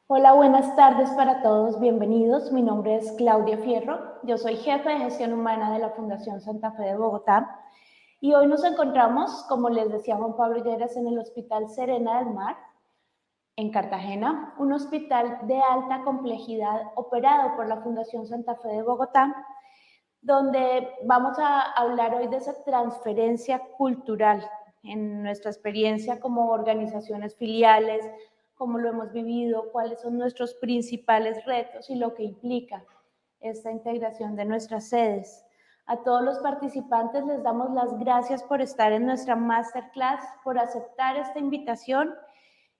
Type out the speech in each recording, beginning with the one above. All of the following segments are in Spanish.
Hola, buenas tardes para todos, bienvenidos. Mi nombre es Claudia Fierro, yo soy jefe de gestión humana de la Fundación Santa Fe de Bogotá y hoy nos encontramos, como les decía Juan Pablo Lleras, en el Hospital Serena del Mar, en Cartagena, un hospital de alta complejidad operado por la Fundación Santa Fe de Bogotá, donde vamos a hablar hoy de esa transferencia cultural en nuestra experiencia como organizaciones filiales, cómo lo hemos vivido, cuáles son nuestros principales retos y lo que implica esta integración de nuestras sedes. A todos los participantes les damos las gracias por estar en nuestra masterclass, por aceptar esta invitación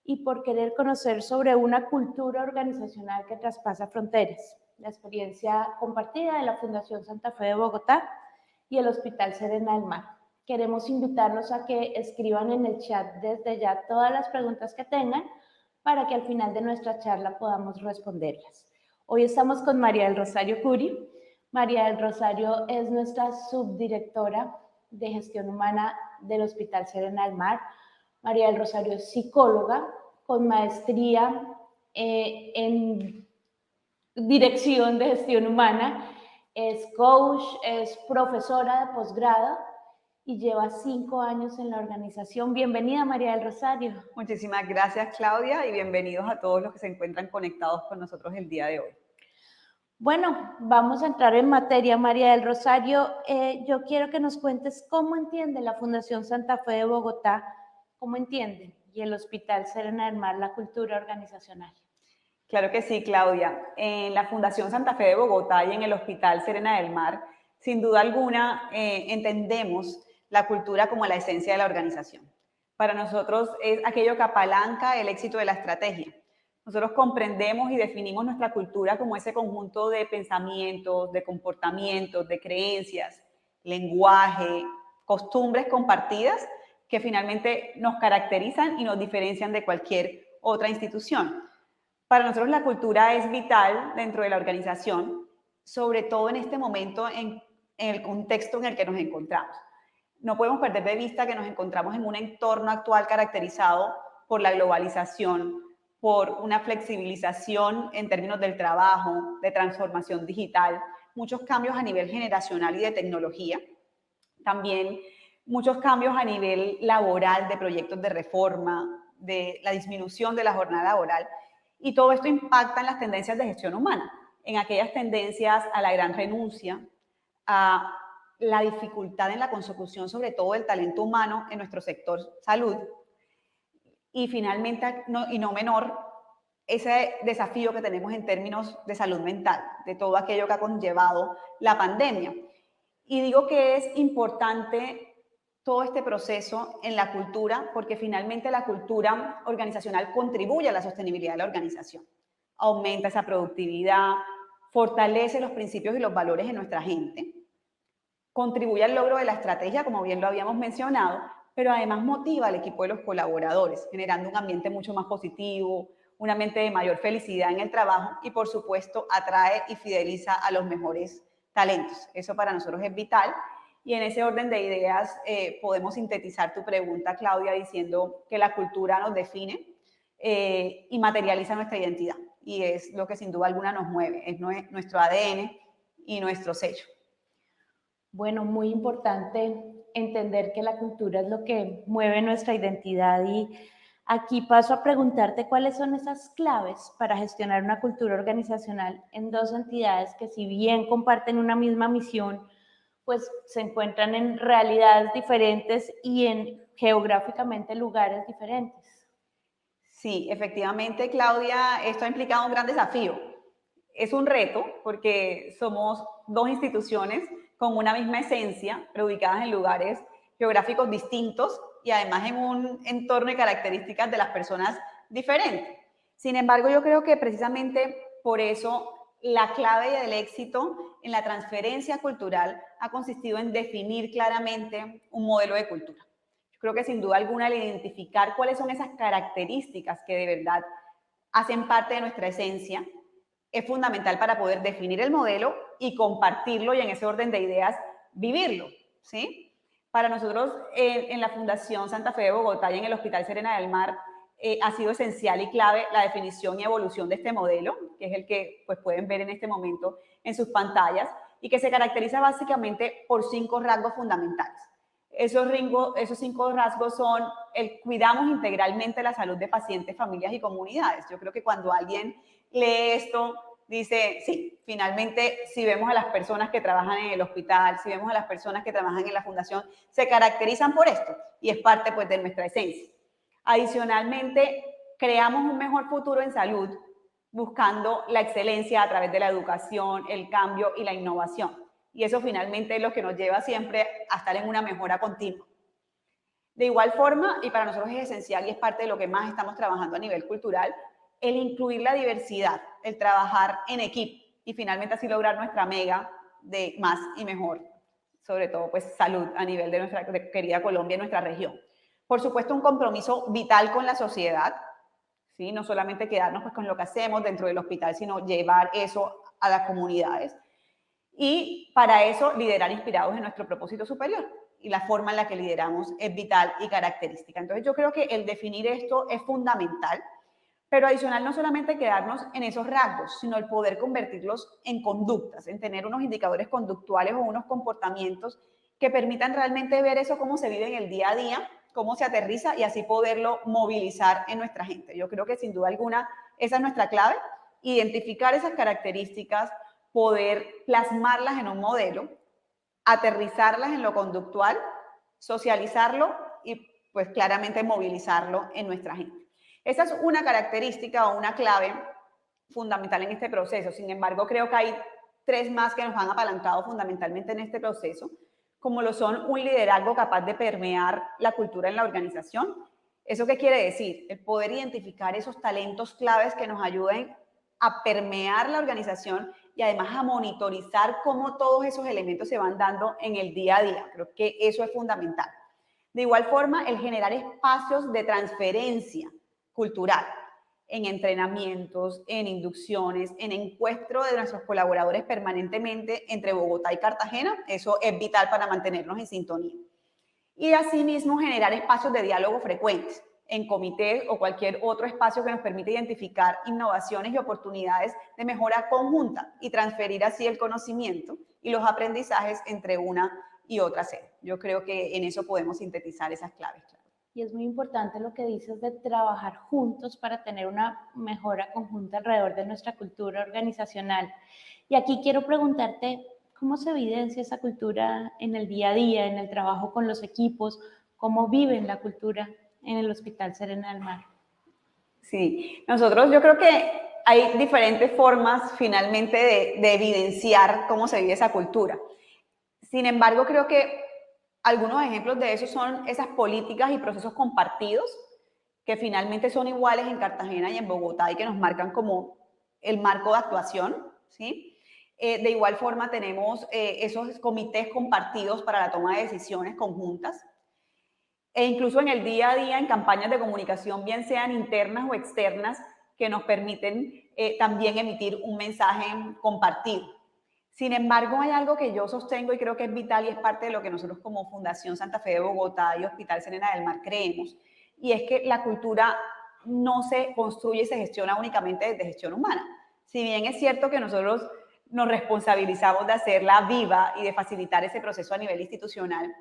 y por querer conocer sobre una cultura organizacional que traspasa fronteras. La experiencia compartida de la Fundación Santa Fe de Bogotá y el Hospital Serena del Mar. Queremos invitarlos a que escriban en el chat desde ya todas las preguntas que tengan para que al final de nuestra charla podamos responderlas. Hoy estamos con María del Rosario Curi. María del Rosario es nuestra subdirectora de gestión humana del Hospital Serena del Mar. María del Rosario es psicóloga con maestría en dirección de gestión humana, es coach, es profesora de posgrado y lleva 5 años en la organización. Bienvenida, María del Rosario. Muchísimas gracias, Claudia, y bienvenidos a todos los que se encuentran conectados con nosotros el día de hoy. Bueno, vamos a entrar en materia, María del Rosario. Yo quiero que nos cuentes cómo entiende la Fundación Santa Fe de Bogotá, cómo entiende, y el Hospital Serena del Mar la cultura organizacional. Claro que sí, Claudia. En la Fundación Santa Fe de Bogotá y en el Hospital Serena del Mar, sin duda alguna, entendemos la cultura como la esencia de la organización. Para nosotros es aquello que apalanca el éxito de la estrategia. Nosotros comprendemos y definimos nuestra cultura como ese conjunto de pensamientos, de comportamientos, de creencias, lenguaje, costumbres compartidas que finalmente nos caracterizan y nos diferencian de cualquier otra institución. Para nosotros la cultura es vital dentro de la organización, sobre todo en este momento en el contexto en el que nos encontramos. No podemos perder de vista que nos encontramos en un entorno actual caracterizado por la globalización, por una flexibilización en términos del trabajo, de transformación digital, muchos cambios a nivel generacional y de tecnología, también muchos cambios a nivel laboral, de proyectos de reforma, de la disminución de la jornada laboral, y todo esto impacta en las tendencias de gestión humana, en aquellas tendencias a la gran renuncia, a la dificultad en la consecución, sobre todo del talento humano en nuestro sector salud, y finalmente, y no menor, ese desafío que tenemos en términos de salud mental, de todo aquello que ha conllevado la pandemia. Y digo que es importante todo este proceso en la cultura, porque finalmente la cultura organizacional contribuye a la sostenibilidad de la organización, aumenta esa productividad, fortalece los principios y los valores en nuestra gente, contribuye al logro de la estrategia, como bien lo habíamos mencionado, pero además motiva al equipo de los colaboradores, generando un ambiente mucho más positivo, un ambiente de mayor felicidad en el trabajo y, por supuesto, atrae y fideliza a los mejores talentos. Eso para nosotros es vital. Y en ese orden de ideas podemos sintetizar tu pregunta, Claudia, diciendo que la cultura nos define y materializa nuestra identidad. Y es lo que sin duda alguna nos mueve, es nuestro ADN y nuestro sello. Bueno, muy importante entender que la cultura es lo que mueve nuestra identidad y aquí paso a preguntarte cuáles son esas claves para gestionar una cultura organizacional en dos entidades que si bien comparten una misma misión, pues se encuentran en realidades diferentes y en geográficamente lugares diferentes. Sí, efectivamente, Claudia, esto ha implicado un gran desafío. Es un reto porque somos dos instituciones con una misma esencia, pero ubicadas en lugares geográficos distintos y además en un entorno y características de las personas diferentes. Sin embargo, yo creo que precisamente por eso la clave del éxito en la transferencia cultural ha consistido en definir claramente un modelo de cultura. Yo creo que sin duda alguna el identificar cuáles son esas características que de verdad hacen parte de nuestra esencia es fundamental para poder definir el modelo y compartirlo y en ese orden de ideas vivirlo, ¿sí? Para nosotros en la Fundación Santa Fe de Bogotá y en el Hospital Serena del Mar, ha sido esencial y clave la definición y evolución de este modelo, que es el que pues, pueden ver en este momento en sus pantallas, y que se caracteriza básicamente por 5 rasgos fundamentales. Esos 5 rasgos son el cuidamos integralmente la salud de pacientes, familias y comunidades. Yo creo que cuando alguien lee esto, dice, sí, finalmente si vemos a las personas que trabajan en el hospital, si vemos a las personas que trabajan en la fundación, se caracterizan por esto y es parte pues de nuestra esencia. Adicionalmente, creamos un mejor futuro en salud buscando la excelencia a través de la educación, el cambio y la innovación. Y eso finalmente es lo que nos lleva siempre a estar en una mejora continua. De igual forma, y para nosotros es esencial y es parte de lo que más estamos trabajando a nivel cultural, el incluir la diversidad, el trabajar en equipo y finalmente así lograr nuestra mega de más y mejor, sobre todo pues salud a nivel de nuestra querida Colombia y nuestra región. Por supuesto, un compromiso vital con la sociedad, ¿sí? No solamente quedarnos pues con lo que hacemos dentro del hospital, sino llevar eso a las comunidades. Y para eso liderar inspirados en nuestro propósito superior. Y la forma en la que lideramos es vital y característica. Entonces yo creo que el definir esto es fundamental, pero adicional no solamente quedarnos en esos rasgos, sino el poder convertirlos en conductas, en tener unos indicadores conductuales o unos comportamientos que permitan realmente ver eso cómo se vive en el día a día, cómo se aterriza y así poderlo movilizar en nuestra gente. Yo creo que sin duda alguna esa es nuestra clave, identificar esas características, poder plasmarlas en un modelo, aterrizarlas en lo conductual, socializarlo y pues claramente movilizarlo en nuestra gente. Esa es una característica o una clave fundamental en este proceso. Sin embargo, creo que hay 3 más que nos han apalancado fundamentalmente en este proceso, como lo son un liderazgo capaz de permear la cultura en la organización. ¿Eso qué quiere decir? El poder identificar esos talentos claves que nos ayuden a permear la organización y además a monitorizar cómo todos esos elementos se van dando en el día a día. Creo que eso es fundamental. De igual forma, el generar espacios de transferencia cultural en entrenamientos, en inducciones, en encuentro de nuestros colaboradores permanentemente entre Bogotá y Cartagena, eso es vital para mantenernos en sintonía. Y asimismo generar espacios de diálogo frecuentes en comités o cualquier otro espacio que nos permita identificar innovaciones y oportunidades de mejora conjunta y transferir así el conocimiento y los aprendizajes entre una y otra sede. Yo creo que en eso podemos sintetizar esas claves. Y es muy importante lo que dices de trabajar juntos para tener una mejora conjunta alrededor de nuestra cultura organizacional. Y aquí quiero preguntarte, ¿cómo se evidencia esa cultura en el día a día, en el trabajo con los equipos? ¿Cómo viven la cultura en el Hospital Serena del Mar? Sí, nosotros yo creo que hay diferentes formas finalmente de evidenciar cómo se vive esa cultura. Sin embargo, creo que algunos ejemplos de eso son esas políticas y procesos compartidos que finalmente son iguales en Cartagena y en Bogotá y que nos marcan como el marco de actuación, ¿sí? De igual forma tenemos esos comités compartidos para la toma de decisiones conjuntas e incluso en el día a día en campañas de comunicación, bien sean internas o externas, que nos permiten también emitir un mensaje compartido. Sin embargo, hay algo que yo sostengo y creo que es vital y es parte de lo que nosotros como Fundación Santa Fe de Bogotá y Hospital Serena del Mar creemos, y es que la cultura no se construye y se gestiona únicamente desde gestión humana. Si bien es cierto que nosotros nos responsabilizamos de hacerla viva y de facilitar ese proceso a nivel institucional,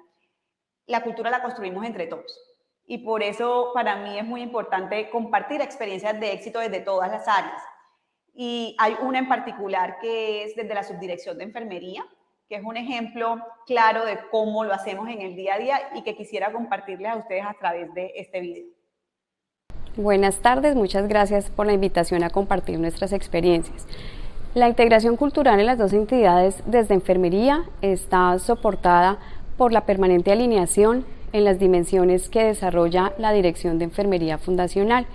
la cultura la construimos entre todos. Y por eso para mí es muy importante compartir experiencias de éxito desde todas las áreas. Y hay una en particular que es desde la Subdirección de Enfermería, que es un ejemplo claro de cómo lo hacemos en el día a día y que quisiera compartirles a ustedes a través de este video. Buenas tardes, muchas gracias por la invitación a compartir nuestras experiencias. La integración cultural en las 2 entidades desde enfermería está soportada por la permanente alineación en las dimensiones que desarrolla la Dirección de Enfermería Fundacional.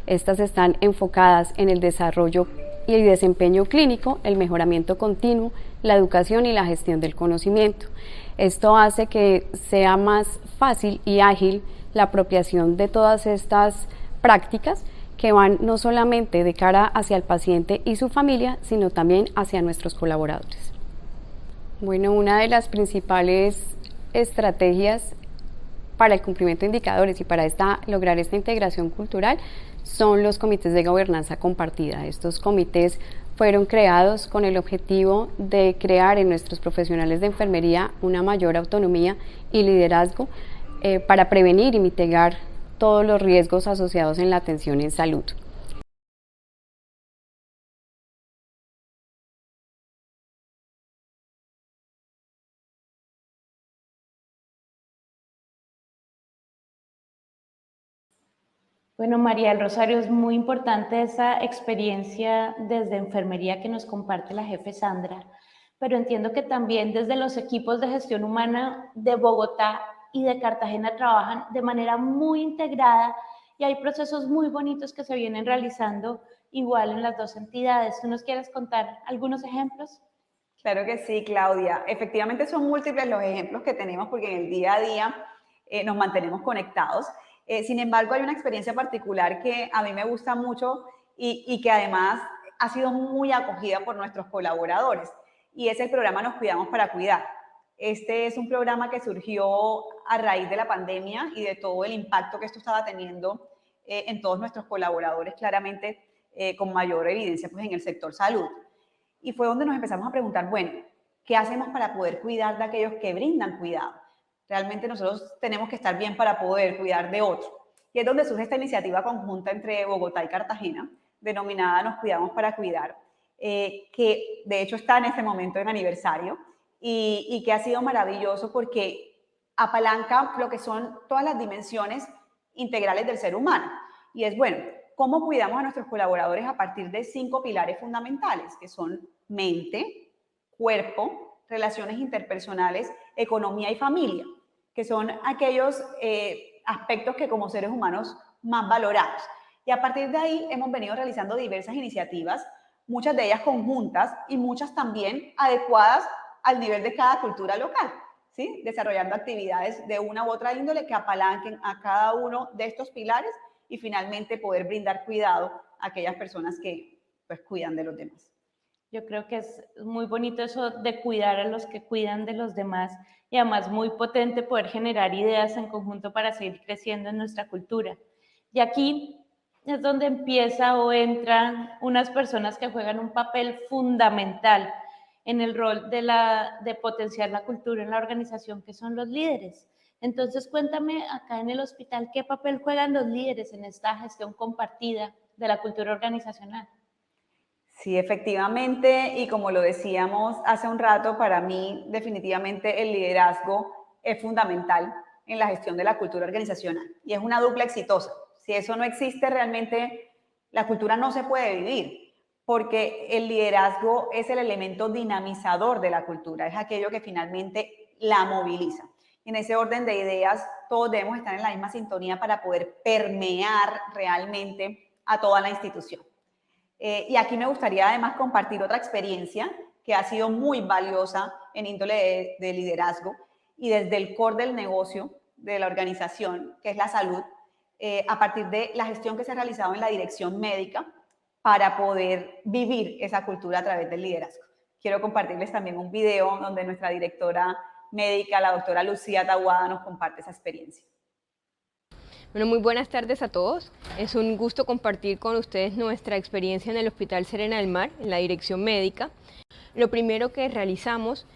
Estas están enfocadas en el desarrollo y el desempeño clínico, el mejoramiento continuo, la educación y la gestión del conocimiento. Esto hace que sea más fácil y ágil la apropiación de todas estas prácticas que van no solamente de cara hacia el paciente y su familia, sino también hacia nuestros colaboradores. Bueno, una de las principales estrategias para el cumplimiento de indicadores y para lograr esta integración cultural son los comités de gobernanza compartida. Estos comités fueron creados con el objetivo de crear en nuestros profesionales de enfermería una mayor autonomía y liderazgo para prevenir y mitigar todos los riesgos asociados en la atención en salud. Bueno, María del Rosario, es muy importante esa experiencia desde enfermería que nos comparte la jefe Sandra, pero entiendo que también desde los equipos de gestión humana de Bogotá y de Cartagena trabajan de manera muy integrada y hay procesos muy bonitos que se vienen realizando igual en las dos entidades. ¿Tú nos quieres contar algunos ejemplos? Claro que sí, Claudia. Efectivamente son múltiples los ejemplos que tenemos porque en el día a día nos mantenemos conectados. Sin embargo, hay una experiencia particular que a mí me gusta mucho y que además ha sido muy acogida por nuestros colaboradores y es el programa Nos Cuidamos para Cuidar. Este es un programa que surgió a raíz de la pandemia y de todo el impacto que esto estaba teniendo en todos nuestros colaboradores, claramente con mayor evidencia pues, en el sector salud. Y fue donde nos empezamos a preguntar, bueno, ¿qué hacemos para poder cuidar de aquellos que brindan cuidado? Realmente nosotros tenemos que estar bien para poder cuidar de otros. Y es donde surge esta iniciativa conjunta entre Bogotá y Cartagena, denominada Nos Cuidamos para Cuidar, que de hecho está en este momento en aniversario y que ha sido maravilloso porque apalanca lo que son todas las dimensiones integrales del ser humano. Y es, bueno, ¿cómo cuidamos a nuestros colaboradores a partir de 5 pilares fundamentales, que son mente, cuerpo, relaciones interpersonales, economía y familia, que son aquellos aspectos que como seres humanos más valoramos. Y a partir de ahí hemos venido realizando diversas iniciativas, muchas de ellas conjuntas y muchas también adecuadas al nivel de cada cultura local, ¿sí? Desarrollando actividades de una u otra índole que apalanquen a cada uno de estos pilares y finalmente poder brindar cuidado a aquellas personas que pues, cuidan de los demás. Yo creo que es muy bonito eso de cuidar a los que cuidan de los demás y además muy potente poder generar ideas en conjunto para seguir creciendo en nuestra cultura. Y aquí es donde empieza o entran unas personas que juegan un papel fundamental en el rol de potenciar la cultura en la organización, que son los líderes. Entonces, cuéntame acá en el hospital, ¿qué papel juegan los líderes en esta gestión compartida de la cultura organizacional? Sí, efectivamente, y como lo decíamos hace un rato, para mí definitivamente el liderazgo es fundamental en la gestión de la cultura organizacional y es una dupla exitosa. Si eso no existe, realmente la cultura no se puede vivir, porque el liderazgo es el elemento dinamizador de la cultura, es aquello que finalmente la moviliza. Y en ese orden de ideas, todos debemos estar en la misma sintonía para poder permear realmente a toda la institución. Y aquí me gustaría además compartir otra experiencia que ha sido muy valiosa en índole de liderazgo y desde el core del negocio de la organización, que es la salud, a partir de la gestión que se ha realizado en la dirección médica para poder vivir esa cultura a través del liderazgo. Quiero compartirles también un video donde nuestra directora médica, la doctora Lucía Tahuada, nos comparte esa experiencia. Bueno, muy buenas tardes a todos. Es un gusto compartir con ustedes nuestra experiencia en el Hospital Serena del Mar, en la dirección médica. Lo primero que realizamos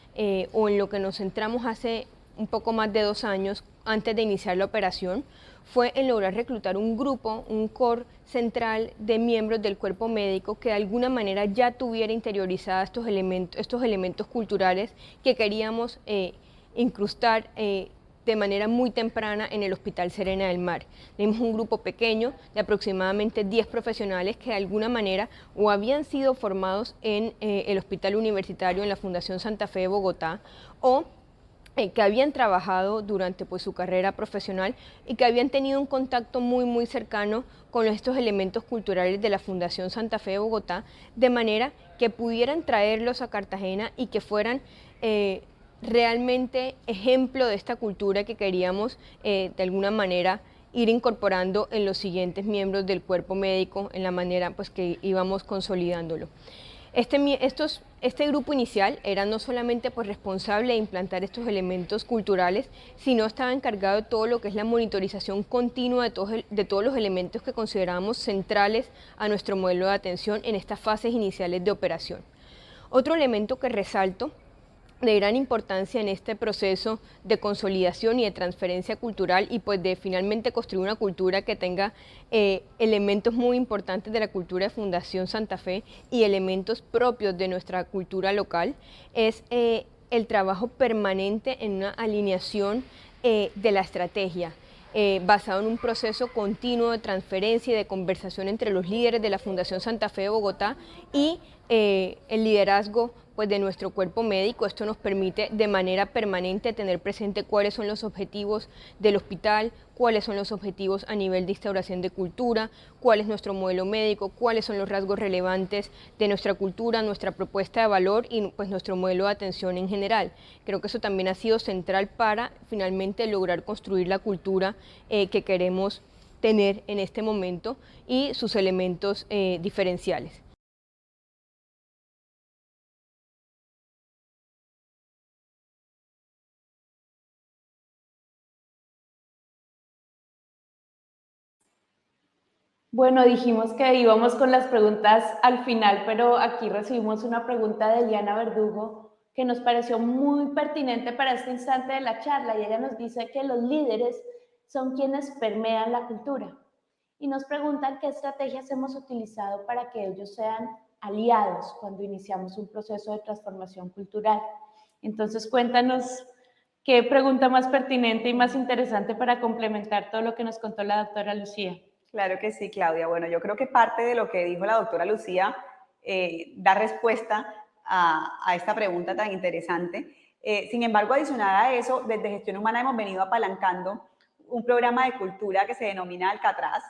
o en lo que nos centramos hace un poco más de 2 años antes de iniciar la operación fue en lograr reclutar un grupo, un core central de miembros del cuerpo médico que de alguna manera ya tuviera interiorizados estos elementos culturales que queríamos incrustar de manera muy temprana en el Hospital Serena del Mar. Tenemos un grupo pequeño de aproximadamente 10 profesionales que de alguna manera o habían sido formados en el Hospital Universitario en la Fundación Santa Fe de Bogotá o que habían trabajado durante su carrera profesional y que habían tenido un contacto muy cercano con estos elementos culturales de la Fundación Santa Fe de Bogotá, de manera que pudieran traerlos a Cartagena y que fueran realmente ejemplo de esta cultura que queríamos de alguna manera ir incorporando en los siguientes miembros del cuerpo médico en la manera que íbamos consolidándolo. Este grupo inicial era no solamente pues, responsable de implantar estos elementos culturales, sino estaba encargado de todo lo que es la monitorización continua de todos los elementos que considerábamos centrales a nuestro modelo de atención en estas fases iniciales de operación. Otro elemento que resalto de gran importancia en este proceso de consolidación y de transferencia cultural y pues de finalmente construir una cultura que tenga elementos muy importantes de la cultura de Fundación Santa Fe y elementos propios de nuestra cultura local, es el trabajo permanente en una alineación de la estrategia. Basado en un proceso continuo de transferencia y de conversación entre los líderes de la Fundación Santa Fe de Bogotá y el liderazgo pues, de nuestro cuerpo médico. Esto nos permite de manera permanente tener presente cuáles son los objetivos del hospital, cuáles son los objetivos a nivel de instauración de cultura, cuál es nuestro modelo médico, cuáles son los rasgos relevantes de nuestra cultura, nuestra propuesta de valor y pues, nuestro modelo de atención en general. Creo que eso también ha sido central para finalmente lograr construir la cultura que queremos tener en este momento y sus elementos diferenciales. Bueno, dijimos que íbamos con las preguntas al final, pero aquí recibimos una pregunta de Eliana Verdugo que nos pareció muy pertinente para este instante de la charla, y ella nos dice que los líderes son quienes permean la cultura y nos preguntan qué estrategias hemos utilizado para que ellos sean aliados cuando iniciamos un proceso de transformación cultural. Entonces, cuéntanos qué pregunta más pertinente y más interesante para complementar todo lo que nos contó la doctora Lucía. Claro que sí, Claudia. Bueno, yo creo que parte de lo que dijo la doctora Lucía da respuesta a esta pregunta tan interesante. Sin embargo, adicional a eso, desde Gestión Humana hemos venido apalancando un programa de cultura que se denomina Alcatraz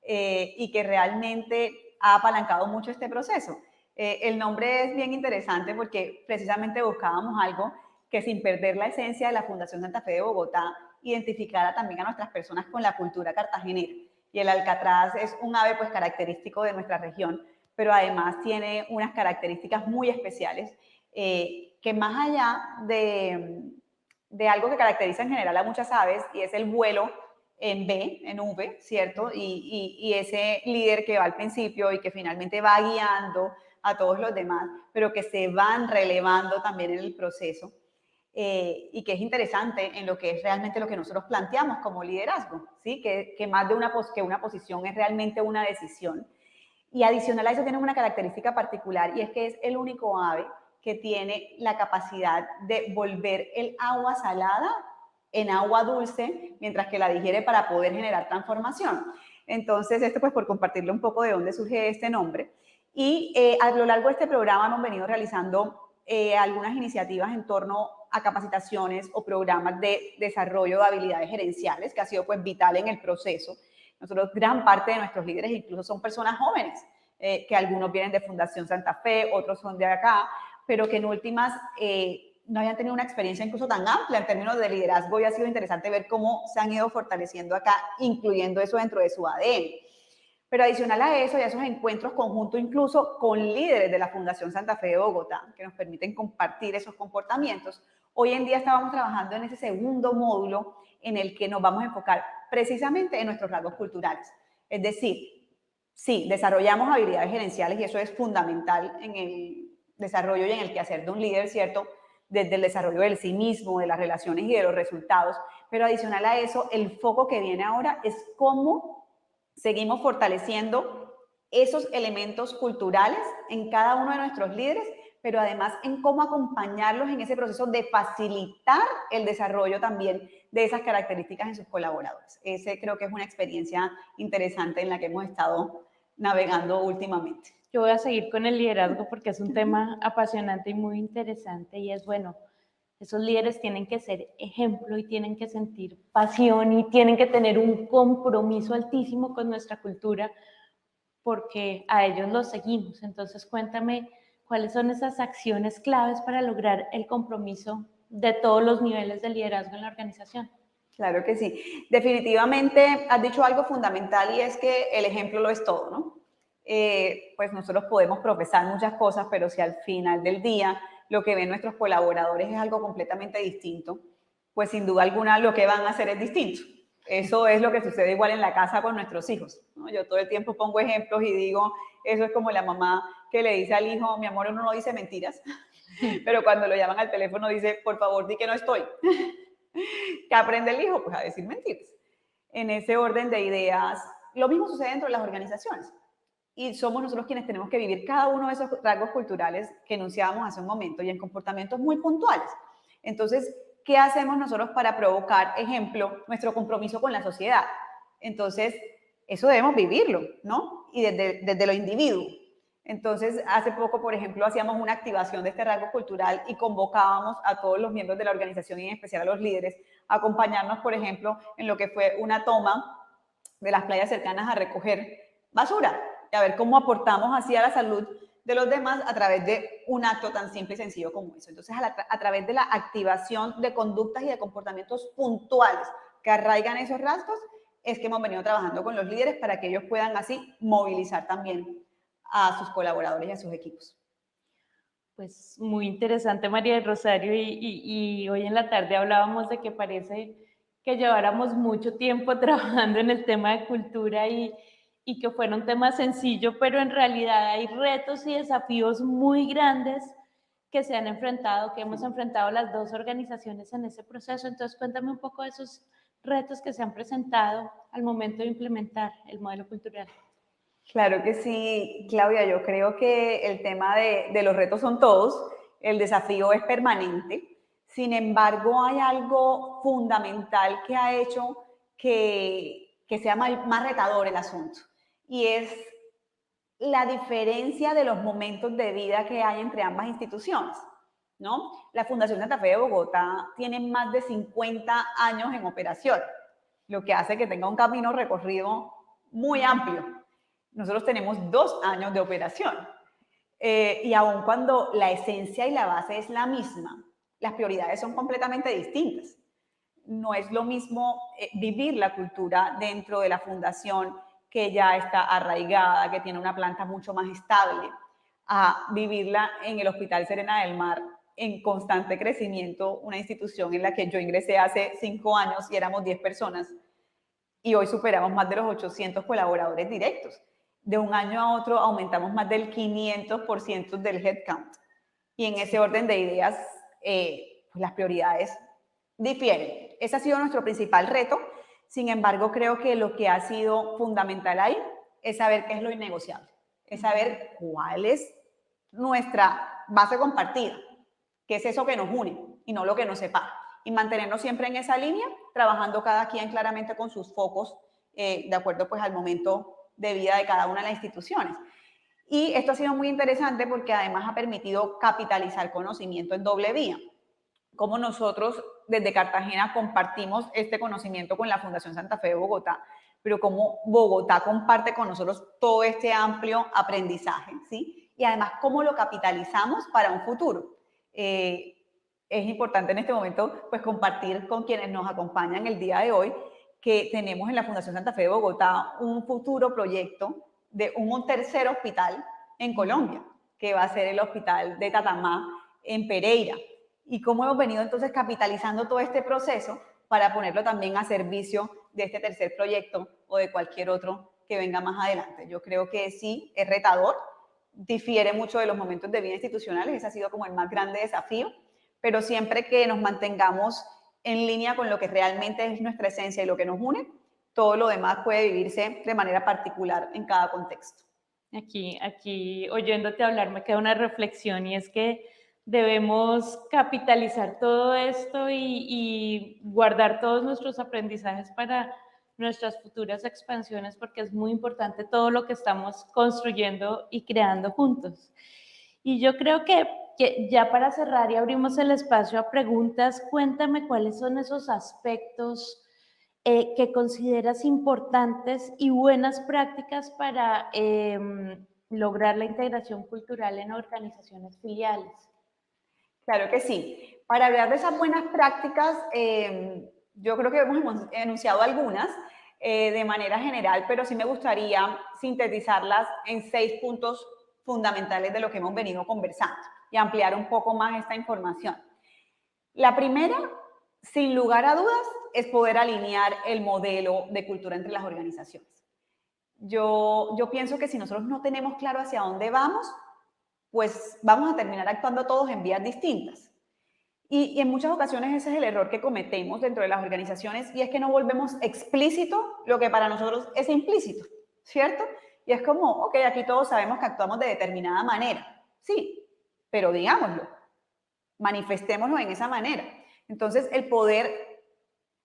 y que realmente ha apalancado mucho este proceso. El nombre es bien interesante porque precisamente buscábamos algo que, sin perder la esencia de la Fundación Santa Fe de Bogotá, identificara también a nuestras personas con la cultura cartagenera. Y el alcatraz es un ave pues característico de nuestra región, pero además tiene unas características muy especiales que, más allá de algo que caracteriza en general a muchas aves, y es el vuelo en V, ¿cierto? Y ese líder que va al principio y que finalmente va guiando a todos los demás, pero que se van relevando también en el proceso. Y que es interesante en lo que es realmente lo que nosotros planteamos como liderazgo, ¿sí? Que más de una posición es realmente una decisión. Y adicional a eso tiene una característica particular, y es que es el único ave que tiene la capacidad de volver el agua salada en agua dulce mientras que la digiere para poder generar transformación. Entonces, esto pues por compartirle un poco de dónde surge este nombre. Y a lo largo de este programa hemos venido realizando algunas iniciativas en torno a capacitaciones o programas de desarrollo de habilidades gerenciales, que ha sido pues vital en el proceso. Nosotros, gran parte de nuestros líderes incluso son personas jóvenes, que algunos vienen de Fundación Santa Fe, otros son de acá, pero que en últimas no hayan tenido una experiencia incluso tan amplia en términos de liderazgo, y ha sido interesante ver cómo se han ido fortaleciendo acá, incluyendo eso dentro de su ADN. Pero adicional a eso, y a esos encuentros conjuntos incluso con líderes de la Fundación Santa Fe de Bogotá, que nos permiten compartir esos comportamientos, hoy en día estábamos trabajando en ese segundo módulo en el que nos vamos a enfocar precisamente en nuestros rasgos culturales. Es decir, sí, desarrollamos habilidades gerenciales y eso es fundamental en el desarrollo y en el quehacer de un líder, ¿cierto? Desde el desarrollo del sí mismo, de las relaciones y de los resultados. Pero adicional a eso, el foco que viene ahora es cómo seguimos fortaleciendo esos elementos culturales en cada uno de nuestros líderes, pero además en cómo acompañarlos en ese proceso de facilitar el desarrollo también de esas características en sus colaboradores. Ese creo que es una experiencia interesante en la que hemos estado navegando últimamente. Yo voy a seguir con el liderazgo porque es un tema apasionante y muy interesante, y es bueno, esos líderes tienen que ser ejemplo y tienen que sentir pasión y tienen que tener un compromiso altísimo con nuestra cultura porque a ellos los seguimos. Entonces, cuéntame cuáles son esas acciones claves para lograr el compromiso de todos los niveles de liderazgo en la organización. Claro que sí. Definitivamente has dicho algo fundamental, y es que el ejemplo lo es todo, ¿no? pues nosotros podemos profesar muchas cosas, pero si al final del día lo que ven nuestros colaboradores es algo completamente distinto, pues sin duda alguna lo que van a hacer es distinto. Eso es lo que sucede igual en la casa con nuestros hijos, ¿no? Yo todo el tiempo pongo ejemplos y digo, eso es como la mamá que le dice al hijo, mi amor, uno no dice mentiras, pero cuando lo llaman al teléfono dice, por favor, di que no estoy. ¿Qué aprende el hijo? Pues a decir mentiras. En ese orden de ideas, lo mismo sucede dentro de las organizaciones. Y somos nosotros quienes tenemos que vivir cada uno de esos rasgos culturales que enunciábamos hace un momento y en comportamientos muy puntuales. Entonces, ¿qué hacemos nosotros para provocar, ejemplo, nuestro compromiso con la sociedad? Entonces, eso debemos vivirlo, ¿no? Y desde lo individuo. Entonces, hace poco, por ejemplo, hacíamos una activación de este rasgo cultural y convocábamos a todos los miembros de la organización y en especial a los líderes a acompañarnos, por ejemplo, en lo que fue una toma de las playas cercanas a recoger basura y a ver cómo aportamos así a la salud de los demás a través de un acto tan simple y sencillo como eso. Entonces, a través de la activación de conductas y de comportamientos puntuales que arraigan esos rasgos, es que hemos venido trabajando con los líderes para que ellos puedan así movilizar también a sus colaboradores y a sus equipos. Pues muy interesante, María del Rosario, y hoy en la tarde hablábamos de que parece que lleváramos mucho tiempo trabajando en el tema de cultura y que fuera un tema sencillo, pero en realidad hay retos y desafíos muy grandes que se han enfrentado, que hemos enfrentado las dos organizaciones en ese proceso. Entonces, cuéntame un poco de esos retos que se han presentado al momento de implementar el modelo cultural. Claro que sí, Claudia, yo creo que el tema de los retos son todos, el desafío es permanente, sin embargo hay algo fundamental que ha hecho que sea más retador el asunto, y es la diferencia de los momentos de vida que hay entre ambas instituciones, ¿no? La Fundación Santa Fe de Bogotá tiene más de 50 años en operación, lo que hace que tenga un camino recorrido muy amplio. Nosotros tenemos 2 años de operación y aun cuando la esencia y la base es la misma, las prioridades son completamente distintas. No es lo mismo vivir la cultura dentro de la fundación que ya está arraigada, que tiene una planta mucho más estable, a vivirla en el Hospital Serena del Mar en constante crecimiento, una institución en la que yo ingresé hace 5 años y éramos 10 personas y hoy superamos más de los 800 colaboradores directos. De un año a otro aumentamos más del 500% del headcount. Y en ese orden de ideas, pues las prioridades difieren. Ese ha sido nuestro principal reto. Sin embargo, creo que lo que ha sido fundamental ahí es saber qué es lo innegociable, es saber cuál es nuestra base compartida, qué es eso que nos une y no lo que nos separa. Y mantenernos siempre en esa línea, trabajando cada quien claramente con sus focos, de acuerdo pues al momento de vida de cada una de las instituciones. Y esto ha sido muy interesante porque además ha permitido capitalizar conocimiento en doble vía. Como nosotros desde Cartagena compartimos este conocimiento con la Fundación Santa Fe de Bogotá, pero como Bogotá comparte con nosotros todo este amplio aprendizaje, ¿sí? Y además cómo lo capitalizamos para un futuro. Es importante en este momento pues compartir con quienes nos acompañan el día de hoy que tenemos en la Fundación Santa Fe de Bogotá un futuro proyecto de un tercer hospital en Colombia, que va a ser el hospital de Tatamá en Pereira. Y cómo hemos venido entonces capitalizando todo este proceso para ponerlo también a servicio de este tercer proyecto o de cualquier otro que venga más adelante. Yo creo que sí, es retador, difiere mucho de los momentos de vida institucionales, ese ha sido como el más grande desafío, pero siempre que nos mantengamos en línea con lo que realmente es nuestra esencia y lo que nos une, todo lo demás puede vivirse de manera particular en cada contexto. Aquí oyéndote hablar me queda una reflexión y es que debemos capitalizar todo esto y guardar todos nuestros aprendizajes para nuestras futuras expansiones porque es muy importante todo lo que estamos construyendo y creando juntos. Y yo creo que ya para cerrar y abrimos el espacio a preguntas, cuéntame cuáles son esos aspectos que consideras importantes y buenas prácticas para lograr la integración cultural en organizaciones filiales. Claro que sí. Para hablar de esas buenas prácticas, yo creo que hemos enunciado algunas. de manera general, pero sí me gustaría sintetizarlas en 6 puntos fundamentales de lo que hemos venido conversando y ampliar un poco más esta información. La primera, sin lugar a dudas, es poder alinear el modelo de cultura entre las organizaciones. Yo pienso que si nosotros no tenemos claro hacia dónde vamos, pues vamos a terminar actuando todos en vías distintas. Y en muchas ocasiones ese es el error que cometemos dentro de las organizaciones, y es que no volvemos explícito lo que para nosotros es implícito, ¿cierto? Y es como, ok, aquí todos sabemos que actuamos de determinada manera. Sí, pero digámoslo, manifestémoslo en esa manera. Entonces, el poder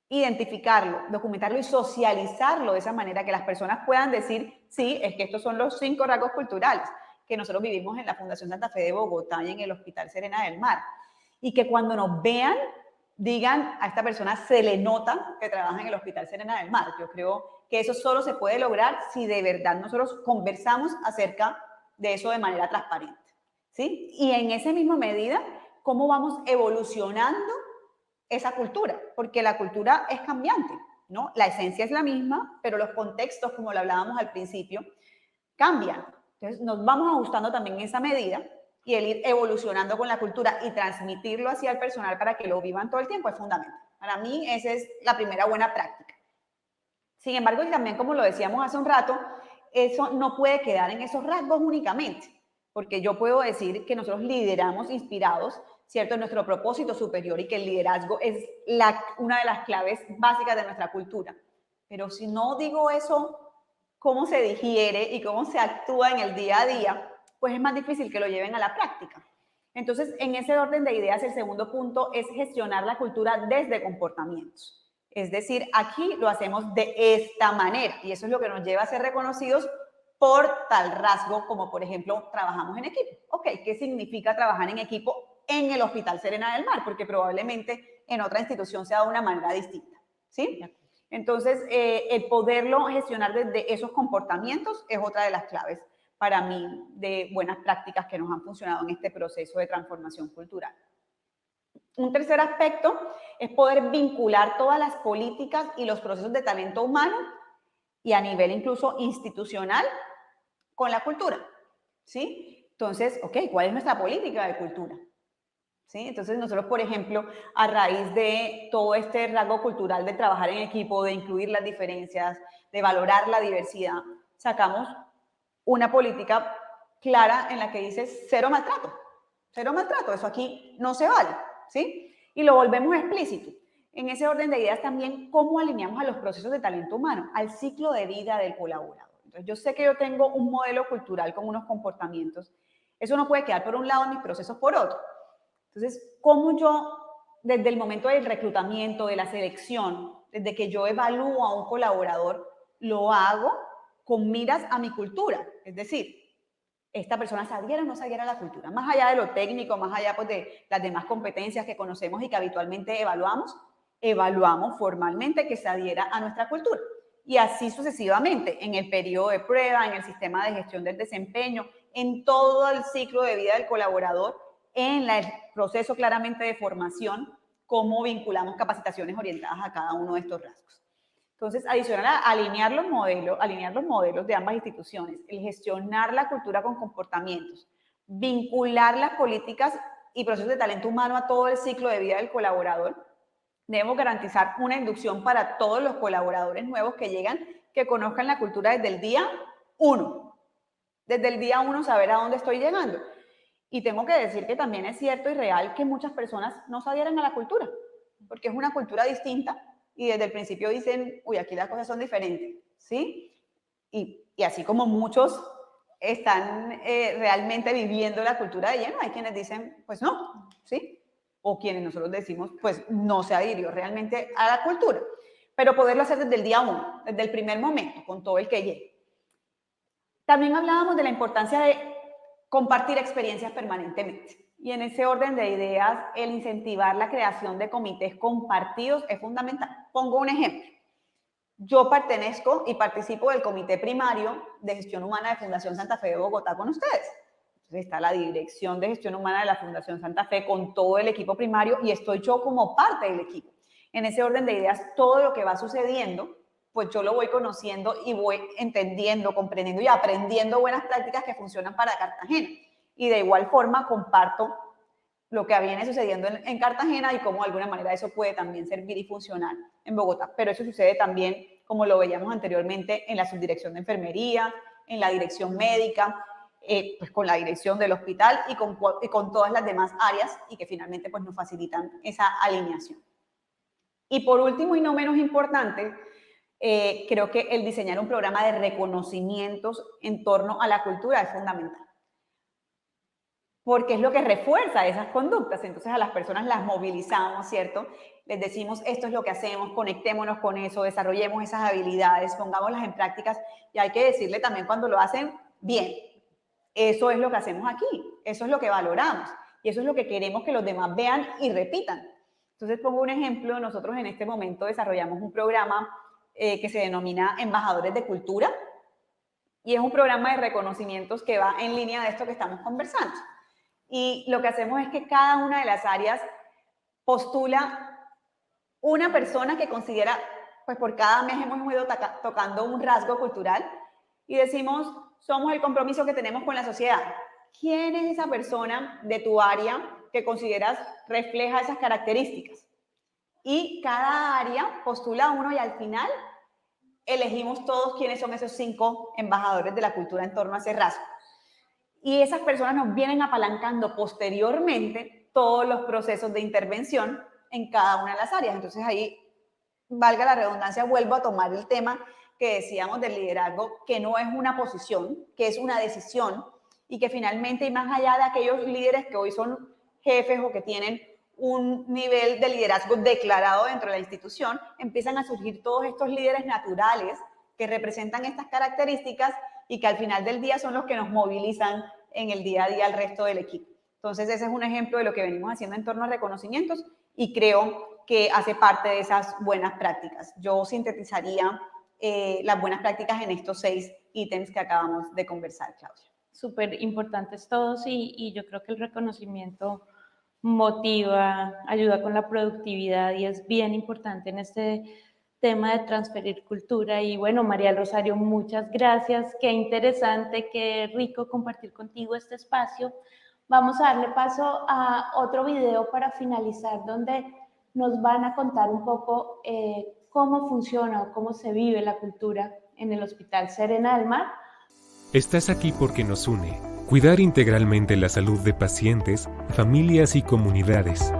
identificarlo, documentarlo y socializarlo de esa manera que las personas puedan decir, sí, es que estos son los 5 rasgos culturales que nosotros vivimos en la Fundación Santa Fe de Bogotá y en el Hospital Serena del Mar. Y que cuando nos vean, digan, a esta persona se le nota que trabaja en el Hospital Serena del Mar. Yo creo que eso solo se puede lograr si de verdad nosotros conversamos acerca de eso de manera transparente, ¿sí? Y en esa misma medida, cómo vamos evolucionando esa cultura, porque la cultura es cambiante, ¿no? La esencia es la misma, pero los contextos, como lo hablábamos al principio, cambian. Entonces, nos vamos ajustando también en esa medida, y el ir evolucionando con la cultura y transmitirlo hacia el personal para que lo vivan todo el tiempo es fundamental. Para mí, esa es la primera buena práctica. Sin embargo, y también como lo decíamos hace un rato, eso no puede quedar en esos rasgos únicamente, porque yo puedo decir que nosotros lideramos inspirados, ¿cierto?, en nuestro propósito superior, y que el liderazgo es una de las claves básicas de nuestra cultura. Pero si no digo eso, cómo se digiere y cómo se actúa en el día a día, pues es más difícil que lo lleven a la práctica. Entonces, en ese orden de ideas, el segundo punto es gestionar la cultura desde comportamientos. Es decir, aquí lo hacemos de esta manera, y eso es lo que nos lleva a ser reconocidos por tal rasgo, como por ejemplo, trabajamos en equipo. Ok, ¿qué significa trabajar en equipo en el Hospital Serena del Mar? Porque probablemente en otra institución sea de una manera distinta, ¿sí? Entonces, el poderlo gestionar desde esos comportamientos es otra de las claves para mí de buenas prácticas que nos han funcionado en este proceso de transformación cultural. Un tercer aspecto es poder vincular todas las políticas y los procesos de talento humano y a nivel incluso institucional con la cultura, ¿sí? Entonces, ok, ¿cuál es nuestra política de cultura? ¿Sí? Entonces nosotros, por ejemplo, a raíz de todo este rasgo cultural de trabajar en equipo, de incluir las diferencias, de valorar la diversidad, sacamos una política clara en la que dice cero maltrato, eso aquí no se vale, ¿sí? Y lo volvemos explícito. En ese orden de ideas también, ¿cómo alineamos a los procesos de talento humano, al ciclo de vida del colaborador? Entonces, yo sé que yo tengo un modelo cultural con unos comportamientos, eso no puede quedar por un lado, mis procesos por otro. Entonces, ¿cómo yo, desde el momento del reclutamiento, de la selección, desde que yo evalúo a un colaborador, lo hago con miras a mi cultura? Es decir, esta persona se adhiera o no se adhiera a la cultura, más allá de lo técnico, más allá pues, de las demás competencias que conocemos y que habitualmente evaluamos formalmente que se adhiera a nuestra cultura. Y así sucesivamente, en el periodo de prueba, en el sistema de gestión del desempeño, en todo el ciclo de vida del colaborador, en el proceso claramente de formación, cómo vinculamos capacitaciones orientadas a cada uno de estos rasgos. Entonces, adicional a alinear los modelos de ambas instituciones, el gestionar la cultura con comportamientos, vincular las políticas y procesos de talento humano a todo el ciclo de vida del colaborador, debemos garantizar una inducción para todos los colaboradores nuevos que llegan, que conozcan la cultura desde el día 1. Desde el día 1 saber a dónde estoy llegando. Y tengo que decir que también es cierto y real que muchas personas no se adhieren a la cultura, porque es una cultura distinta y desde el principio dicen, uy, aquí las cosas son diferentes, ¿sí? Y así como muchos están realmente viviendo la cultura de lleno, hay quienes dicen, pues no, ¿sí? O quienes nosotros decimos, pues no se adhirió realmente a la cultura. Pero poderlo hacer desde el día 1, desde el primer momento, con todo el que llegue. También hablábamos de la importancia de compartir experiencias permanentemente. Y en ese orden de ideas, el incentivar la creación de comités compartidos es fundamental. Pongo un ejemplo. Yo pertenezco y participo del comité primario de gestión humana de Fundación Santa Fe de Bogotá con ustedes. Entonces está la dirección de gestión humana de la Fundación Santa Fe con todo el equipo primario y estoy yo como parte del equipo. En ese orden de ideas, todo lo que va sucediendo pues yo lo voy conociendo y voy entendiendo, comprendiendo y aprendiendo buenas prácticas que funcionan para Cartagena. Y de igual forma comparto lo que viene sucediendo en Cartagena y cómo de alguna manera eso puede también servir y funcionar en Bogotá. Pero eso sucede también, como lo veíamos anteriormente, en la subdirección de enfermería, en la dirección médica, pues con la dirección del hospital y con todas las demás áreas y que finalmente pues nos facilitan esa alineación. Y por último y no menos importante, creo que el diseñar un programa de reconocimientos en torno a la cultura es fundamental. Porque es lo que refuerza esas conductas. Entonces a las personas las movilizamos, ¿cierto? Les decimos, esto es lo que hacemos, conectémonos con eso, desarrollemos esas habilidades, pongámoslas en prácticas y hay que decirle también cuando lo hacen bien. Eso es lo que hacemos aquí, eso es lo que valoramos y eso es lo que queremos que los demás vean y repitan. Entonces pongo un ejemplo, nosotros en este momento desarrollamos un programa que se denomina Embajadores de Cultura y es un programa de reconocimientos que va en línea de esto que estamos conversando. Y lo que hacemos es que cada una de las áreas postula una persona que considera, pues por cada mes hemos ido tocando un rasgo cultural y decimos, somos el compromiso que tenemos con la sociedad. ¿Quién es esa persona de tu área que consideras refleja esas características? Y cada área postula uno y al final elegimos todos quiénes son esos 5 embajadores de la cultura en torno a ese rasgo. Y esas personas nos vienen apalancando posteriormente todos los procesos de intervención en cada una de las áreas. Entonces ahí, valga la redundancia, vuelvo a tomar el tema que decíamos del liderazgo, que no es una posición, que es una decisión y que finalmente, y más allá de aquellos líderes que hoy son jefes o que tienen un nivel de liderazgo declarado dentro de la institución, empiezan a surgir todos estos líderes naturales que representan estas características y que al final del día son los que nos movilizan en el día a día al resto del equipo. Entonces ese es un ejemplo de lo que venimos haciendo en torno a reconocimientos y creo que hace parte de esas buenas prácticas. Yo sintetizaría las buenas prácticas en estos 6 ítems que acabamos de conversar, Claudia. Súper importantes todos y yo creo que el reconocimiento motiva, ayuda con la productividad y es bien importante en este tema de transferir cultura. Y bueno, María Rosario, muchas gracias, qué interesante, qué rico compartir contigo este espacio. Vamos a darle paso a otro video para finalizar, donde nos van a contar un poco cómo funciona o cómo se vive la cultura en el Hospital Serena del Mar. Estás aquí porque nos une cuidar integralmente la salud de pacientes, familias y comunidades.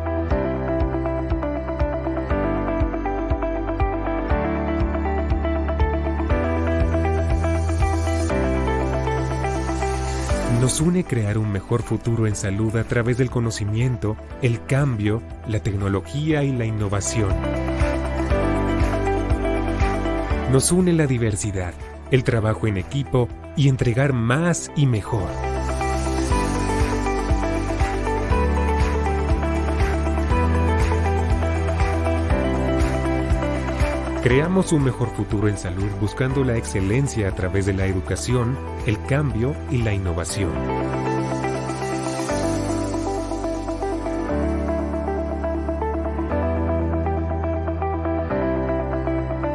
Nos une crear un mejor futuro en salud a través del conocimiento, el cambio, la tecnología y la innovación. Nos une la diversidad, el trabajo en equipo y entregar más y mejor. Creamos un mejor futuro en salud buscando la excelencia a través de la educación, el cambio y la innovación.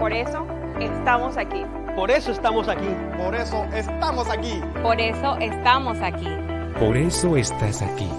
Por eso estamos aquí. Por eso estamos aquí. Por eso estamos aquí. Por eso estamos aquí. Por eso estás aquí.